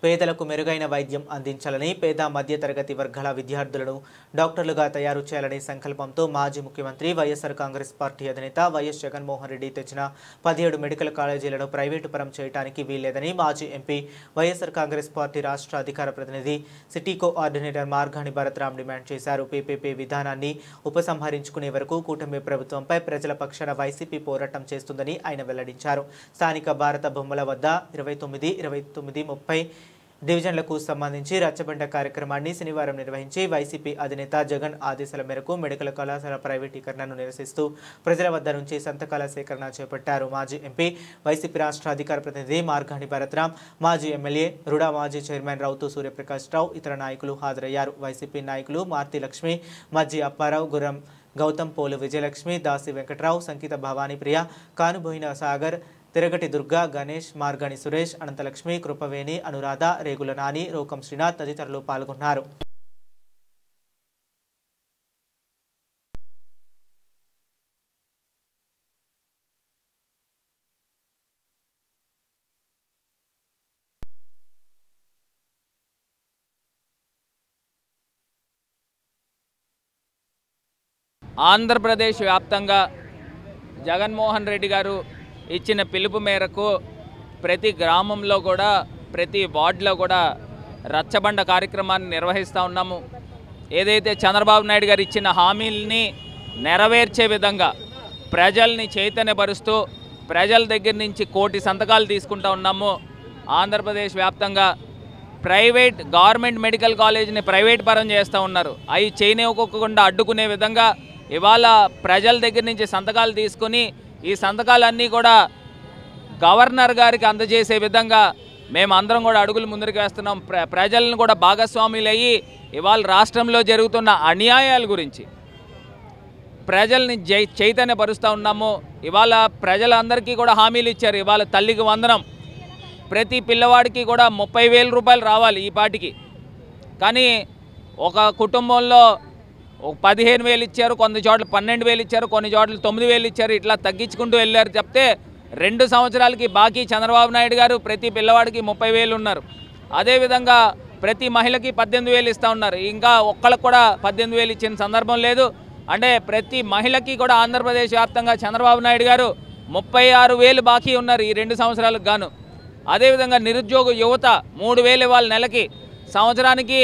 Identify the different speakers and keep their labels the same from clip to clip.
Speaker 1: పేదలకు మెరుగైన వైద్యం అందించాలని, పేద మధ్యతరగతి వర్గాల విద్యార్థులను డాక్టర్లుగా తయారు చేయాలనే సంకల్పంతో మాజీ ముఖ్యమంత్రి వైఎస్ఆర్ కాంగ్రెస్ పార్టీ అధినేత వైఎస్ జగన్మోహన్ రెడ్డి తెచ్చిన 17 మెడికల్ కాలేజీలను ప్రైవేటు పరం చేయడానికి వీల్లేదని మాజీ ఎంపీ వైఎస్ఆర్ కాంగ్రెస్ పార్టీ రాష్ట్ర అధికార ప్రతినిధి city coordinator Margani Bharath Ram demand చేశారు. పీపీపీ విధానాన్ని ఉపసంహరించుకునే వరకు కూటమి ప్రభుత్వంపై ప్రజల పక్షాన వైసీపీ పోరాటం చేస్తుందని ఆయన వెల్లడించారు. స్థానిక భారత బొమ్మల వద్ద 29, 30 డివిజన్లకు సంబంధించి రచ్చబండ కార్యక్రమాన్ని శనివారం నిర్వహించి వైసీపీ అధినేత జగన్ ఆదేశాల మేరకు మెడికల్ కళాశాల ప్రైవేటీకరణను నిరసిస్తూ ప్రజల వద్ద నుంచి సంతకాల సేకరణ చేపట్టారు. మాజీ ఎంపీ వైసీపీ రాష్ట్ర అధికార ప్రతినిధి మార్గాని భరత్రామ్, మాజీ ఎమ్మెల్యే రుడా, మాజీ చైర్మన్ రౌతు సూర్యప్రకాష్ రావు, ఇతర నాయకులు హాజరయ్యారు. వైసీపీ నాయకులు మార్తి లక్ష్మి, మజ్జి అప్పారావు, గుర్రం గౌతమ్, పోలు విజయలక్ష్మి, దాసి వెంకట్రావు, సంగీత భవానీ ప్రియ, కానుబోయిన సాగర్, తిరగటి దుర్గా, గణేష్, మార్గాని సురేష్, అనంతలక్ష్మి, కృపవేణి, అనురాధ, రేగుల నాని, రోకం శ్రీనాథ్ తదితరులు పాల్గొన్నారు.
Speaker 2: ఆంధ్రప్రదేశ్ వ్యాప్తంగా జగన్మోహన్ రెడ్డి గారు ఇచ్చిన పిలుపు మేరకు ప్రతి గ్రామంలో కూడా, ప్రతి వార్డులో కూడా రచ్చబండ కార్యక్రమాన్ని నిర్వహిస్తూ ఉన్నాము. ఏదైతే చంద్రబాబు నాయుడు గారు ఇచ్చిన హామీల్ని నెరవేర్చే విధంగా ప్రజల్ని చైతన్యపరుస్తూ ప్రజల దగ్గర నుంచి 1 కోటి సంతకాలు తీసుకుంటూ ఉన్నాము. ఆంధ్రప్రదేశ్ వ్యాప్తంగా గవర్నమెంట్ మెడికల్ కాలేజీని ప్రైవేట్ పరం చేస్తూ ఉన్నారు. అవి చేయనివ్వకుండా అడ్డుకునే విధంగా ఇవాళ ప్రజల దగ్గర నుంచి సంతకాలు తీసుకుని ఈ సంతకాలన్నీ కూడా గవర్నర్ గారికి అందజేసే విధంగా మేమందరం కూడా అడుగులు ముందుకు వేస్తున్నాం. ప్రజలను కూడా భాగస్వాములయ్యి ఇవాళ రాష్ట్రంలో జరుగుతున్న అన్యాయాల గురించి ప్రజల్ని చైతన్యపరుస్తూ ఉన్నాము. ఇవాళ ప్రజలందరికీ కూడా హామీలు ఇచ్చారు. ఇవాళ తల్లికి వందనం, ప్రతి పిల్లవాడికి కూడా 30,000 రూపాయలు రావాలి ఈ పాటికి. కానీ ఒక కుటుంబంలో 15,000 ఇచ్చారు, కొన్ని చోట్ల 12,000 ఇచ్చారు, కొన్ని చోట్ల 9,000 ఇచ్చారు. ఇట్లా తగ్గించుకుంటూ వెళ్ళారు. చెప్తే 2 సంవత్సరాలకి బాకీ చంద్రబాబు నాయుడు గారు ప్రతి పిల్లవాడికి 30,000 ఉన్నారు. అదేవిధంగా ప్రతి మహిళకి 18,000 ఇస్తూ ఉన్నారు. ఇంకా ఒక్కళ్ళకు కూడా 18,000 ఇచ్చిన సందర్భం లేదు. అంటే ప్రతి మహిళకి కూడా ఆంధ్రప్రదేశ్ వ్యాప్తంగా చంద్రబాబు నాయుడు గారు 36,000 బాకీ ఉన్నారు ఈ 2 సంవత్సరాలకు గాను. అదేవిధంగా నిరుద్యోగ యువత 3,000 ఇవాళ నెలకి, సంవత్సరానికి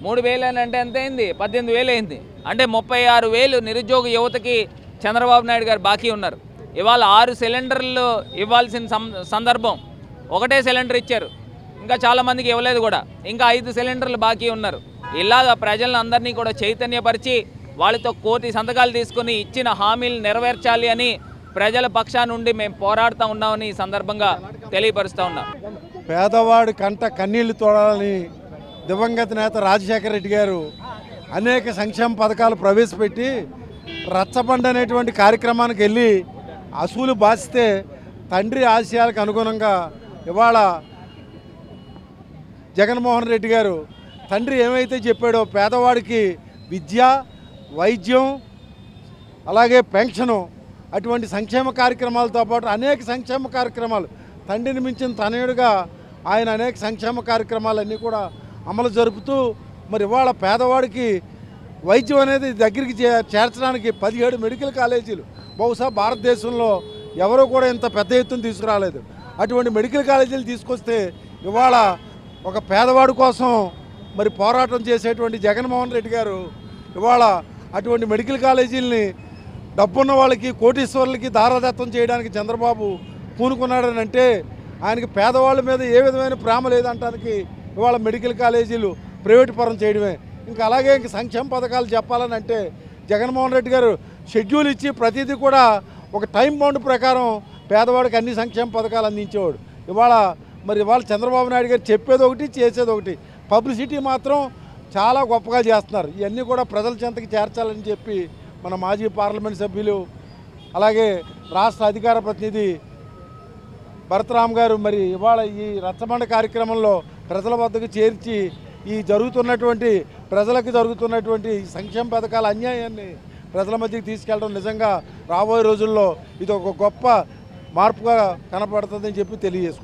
Speaker 2: 3,000 అంటే ఎంత అయింది? 18,000 అయింది. అంటే 36,000 నిరుద్యోగ యువతకి చంద్రబాబు నాయుడు గారు బాకీ ఉన్నారు. ఇవాళ 6 సిలిండర్లు ఇవ్వాల్సిన సందర్భం, ఒకటే సిలిండర్ ఇచ్చారు, ఇంకా చాలామందికి ఇవ్వలేదు కూడా. ఇంకా 5 సిలిండర్లు బాకీ ఉన్నారు. ఇలాగ ప్రజలను అందరినీ కూడా చైతన్యపరిచి వాళ్ళతో 1 కోటి సంతకాలు తీసుకుని ఇచ్చిన హామీలు నెరవేర్చాలి అని ప్రజల పక్షాన నుండి మేము పోరాడుతూ ఉన్నామని ఈ సందర్భంగా తెలియపరుస్తూ ఉన్నాం.
Speaker 3: పేదవాడి కంట కన్నీళ్లు తోడాలని దివంగత నేత రాజశేఖర రెడ్డి గారు అనేక సంక్షేమ పథకాలు ప్రవేశపెట్టి రచ్చబండ అనేటువంటి కార్యక్రమానికి వెళ్ళి అసూలు బాసితే తండ్రి ఆశయాలకు అనుగుణంగా ఇవాళ జగన్మోహన్ రెడ్డి గారు తండ్రి ఏమైతే చెప్పాడో పేదవాడికి విద్య, వైద్యం, అలాగే పెన్షను, అటువంటి సంక్షేమ కార్యక్రమాలతో పాటు అనేక సంక్షేమ కార్యక్రమాలు, తండ్రిని మించిన తనయుడుగా ఆయన అనేక సంక్షేమ కార్యక్రమాలన్నీ కూడా అమలు జరుపుతూ మరి ఇవాళ పేదవాడికి వైద్యం అనేది దగ్గరికి చేర్చడానికి 17 మెడికల్ కాలేజీలు బహుశా భారతదేశంలో ఎవరూ కూడా ఇంత పెద్ద ఎత్తున తీసుకురాలేదు. అటువంటి మెడికల్ కాలేజీలు తీసుకొస్తే ఇవాళ ఒక పేదవాడి కోసం మరి పోరాటం చేసేటువంటి జగన్మోహన్ రెడ్డి గారు ఇవాళ అటువంటి మెడికల్ కాలేజీలని డబ్బున్న వాళ్ళకి, కోటీశ్వర్లకి దారాదత్తం చేయడానికి చంద్రబాబు పూనుకున్నాడని అంటే ఆయనకి పేదవాళ్ళ మీద ఏ విధమైన ప్రేమ లేదంటానికి ఇవాళ మెడికల్ కాలేజీలు ప్రైవేటు పరం చేయడమే. ఇంకా అలాగే ఇంక సంక్షేమ పథకాలు చెప్పాలని అంటే జగన్మోహన్ రెడ్డి గారు షెడ్యూల్ ఇచ్చి ప్రతిదీ కూడా ఒక టైం బౌండ్ ప్రకారం పేదవాడికి అన్ని సంక్షేమ పథకాలు అందించేవాడు. ఇవాళ చంద్రబాబు నాయుడు గారు చెప్పేది ఒకటి, చేసేది ఒకటి. పబ్లిసిటీ మాత్రం చాలా గొప్పగా చేస్తున్నారు. ఇవన్నీ కూడా ప్రజల చెంతకి చేర్చాలని చెప్పి మన మాజీ పార్లమెంట్ సభ్యులు అలాగే రాష్ట్ర అధికార ప్రతినిధి భరత్రామ్ గారు మరి ఇవాళ ఈ రచ్చబండ కార్యక్రమంలో ప్రజల వద్దకు చేర్చి ఈ ప్రజలకు జరుగుతున్నటువంటి సంక్షేమ పథకాల అన్యాయాన్ని ప్రజల మధ్యకి తీసుకెళ్ళడం నిజంగా రాబోయే రోజుల్లో ఇది ఒక గొప్ప మార్పుగా కనపడుతుందని చెప్పి తెలియజేసుకుంటున్నాను.